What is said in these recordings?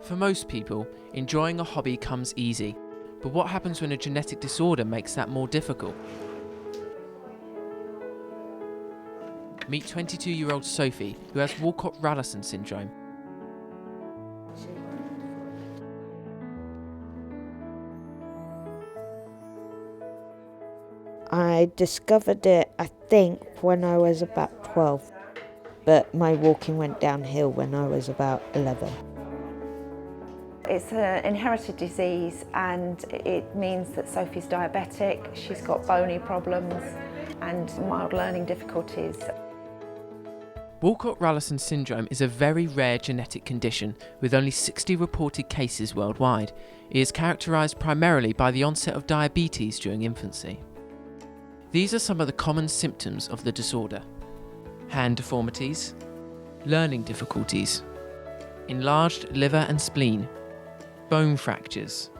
For most people, enjoying a hobby comes easy, but what happens when a genetic disorder makes that more difficult? Meet 22-year-old Sophie, who has Wolcott-Rallison Syndrome. I discovered it, I think, when I was about 12, but my walking went downhill when I was about 11. It's an inherited disease and it means that Sophie's diabetic, she's got bony problems and mild learning difficulties. Wolcott-Rallison Syndrome is a very rare genetic condition with only 60 reported cases worldwide. It is characterised primarily by the onset of diabetes during infancy. These are some of the common symptoms of the disorder: hand deformities, learning difficulties, enlarged liver and spleen, bone fractures.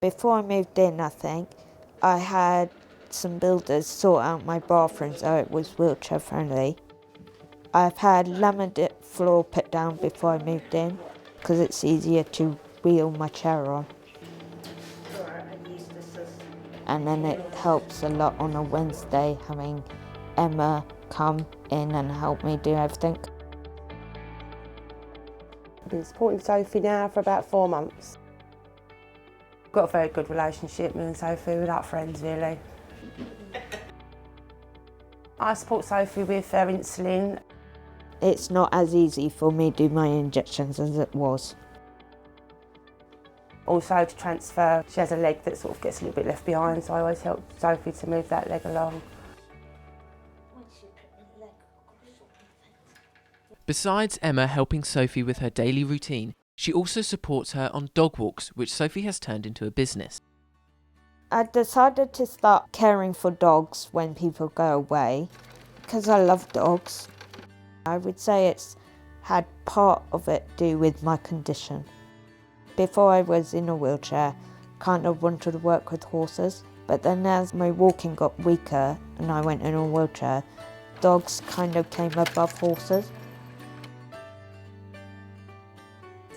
Before I moved in, I think, I had some builders sort out my bathroom so it was wheelchair friendly. I've had laminate floor put down before I moved in because it's easier to wheel my chair on. And then it helps a lot on a Wednesday having Emma come in and help me do everything. I've been supporting Sophie now for about 4 months. Got a very good relationship, me and Sophie, we're like friends really. I support Sophie with her insulin. It's not as easy for me to do my injections as it was. Also to transfer, she has a leg that sort of gets a little bit left behind, so I always help Sophie to move that leg along. Besides Emma helping Sophie with her daily routine, she also supports her on dog walks, which Sophie has turned into a business. I decided to start caring for dogs when people go away because I love dogs. I would say it's had part of it do with my condition. Before I was in a wheelchair, kind of wanted to work with horses, but then as my walking got weaker and I went in a wheelchair, dogs kind of came above horses.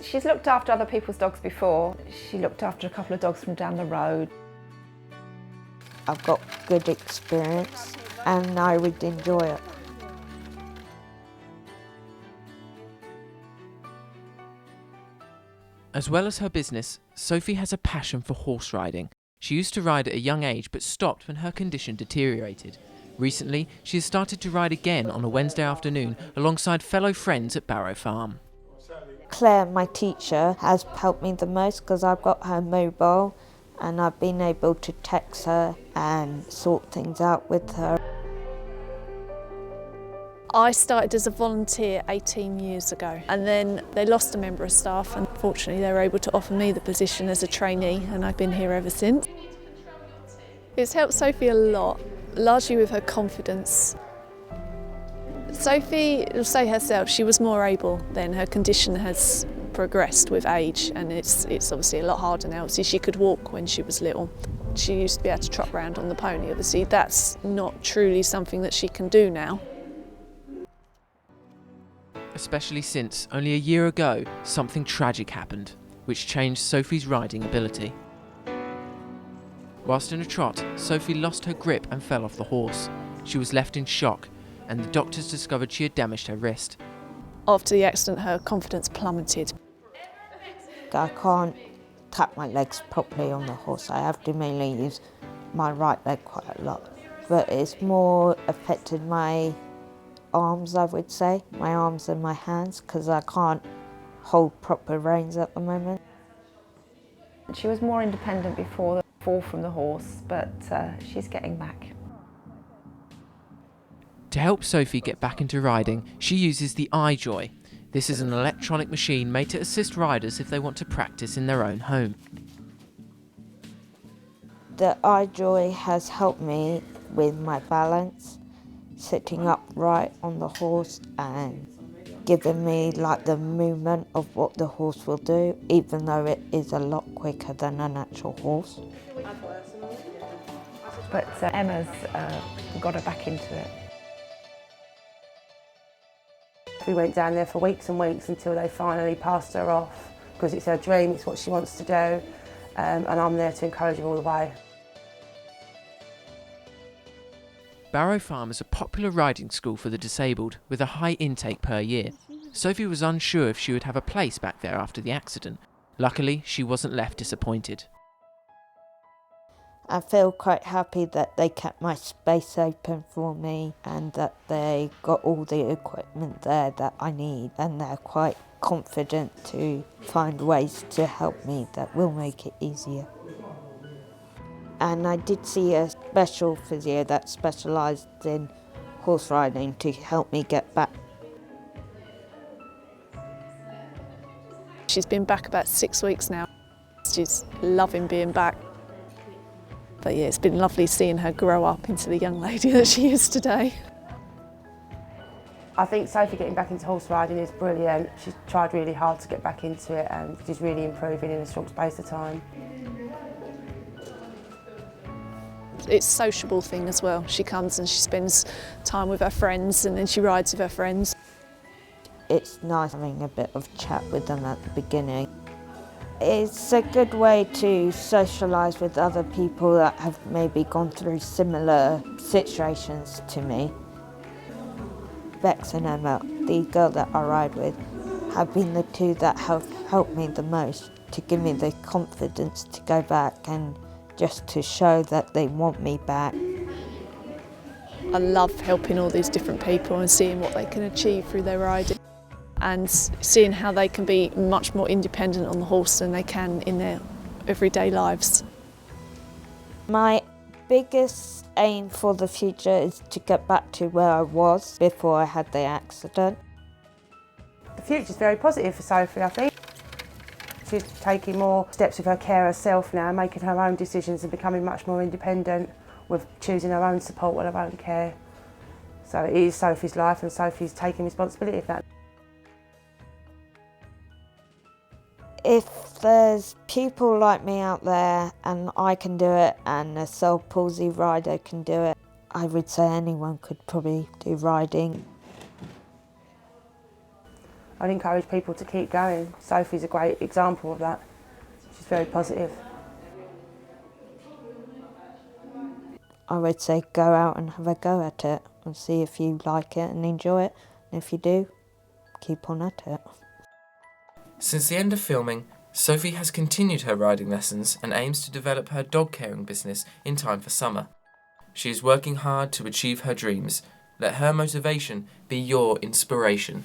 She's looked after other people's dogs before. She looked after a couple of dogs from down the road. I've got good experience and I would enjoy it. As well as her business, Sophie has a passion for horse riding. She used to ride at a young age but stopped when her condition deteriorated. Recently, she has started to ride again on a Wednesday afternoon alongside fellow friends at Barrow Farm. Claire, my teacher, has helped me the most because I've got her mobile and I've been able to text her and sort things out with her. I started as a volunteer 18 years ago and then they lost a member of staff and fortunately they were able to offer me the position as a trainee and I've been here ever since. It's helped Sophie a lot, largely with her confidence. Sophie will say herself she was more able then. Her condition has progressed with age and it's obviously a lot harder now. See, she could walk when she was little. She used to be able to trot around on the pony. Obviously that's not truly something that she can do now. Especially since, only a year ago, something tragic happened, which changed Sophie's riding ability. Whilst in a trot, Sophie lost her grip and fell off the horse. She was left in shock, and the doctors discovered she had damaged her wrist. After the accident, her confidence plummeted. I can't tap my legs properly on the horse. I have to mainly use my right leg quite a lot. But it's more affected my arms, I would say, my arms and my hands, because I can't hold proper reins at the moment. She was more independent before the fall from the horse, but she's getting back. To help Sophie get back into riding, she uses the iJoy. This is an electronic machine made to assist riders if they want to practice in their own home. The iJoy has helped me with my balance, sitting upright on the horse and giving me like the movement of what the horse will do, even though it is a lot quicker than an actual horse. But Emma's got her back into it. We went down there for weeks and weeks until they finally passed her off, because it's her dream, it's what she wants to do, and I'm there to encourage her all the way. Barrow Farm is a popular riding school for the disabled with a high intake per year. Sophie was unsure if she would have a place back there after the accident. Luckily, she wasn't left disappointed. I feel quite happy that they kept my space open for me and that they got all the equipment there that I need, and they're quite confident to find ways to help me that will make it easier. And I did see a special physio that specialised in horse riding to help me get back. She's been back about 6 weeks now. She's loving being back. But yeah, it's been lovely seeing her grow up into the young lady that she is today. I think Sophie getting back into horse riding is brilliant. She's tried really hard to get back into it and she's really improving in a short space of time. It's a sociable thing as well. She comes and she spends time with her friends and then she rides with her friends. It's nice having a bit of chat with them at the beginning. It's a good way to socialise with other people that have maybe gone through similar situations to me. Bex and Emma, the girl that I ride with, have been the two that have helped me the most to give me the confidence to go back and just to show that they want me back. I love helping all these different people and seeing what they can achieve through their riding and seeing how they can be much more independent on the horse than they can in their everyday lives. My biggest aim for the future is to get back to where I was before I had the accident. The future's very positive for Sophie, I think. She's taking more steps with her care herself now, making her own decisions and becoming much more independent with choosing her own support with her own care. So it is Sophie's life and Sophie's taking responsibility for that. If there's people like me out there and I can do it and a cerebral palsy rider can do it, I would say anyone could probably do riding. I'd encourage people to keep going. Sophie's a great example of that. She's very positive. I would say go out and have a go at it and see if you like it and enjoy it. And if you do, keep on at it. Since the end of filming, Sophie has continued her riding lessons and aims to develop her dog caring business in time for summer. She is working hard to achieve her dreams. Let her motivation be your inspiration.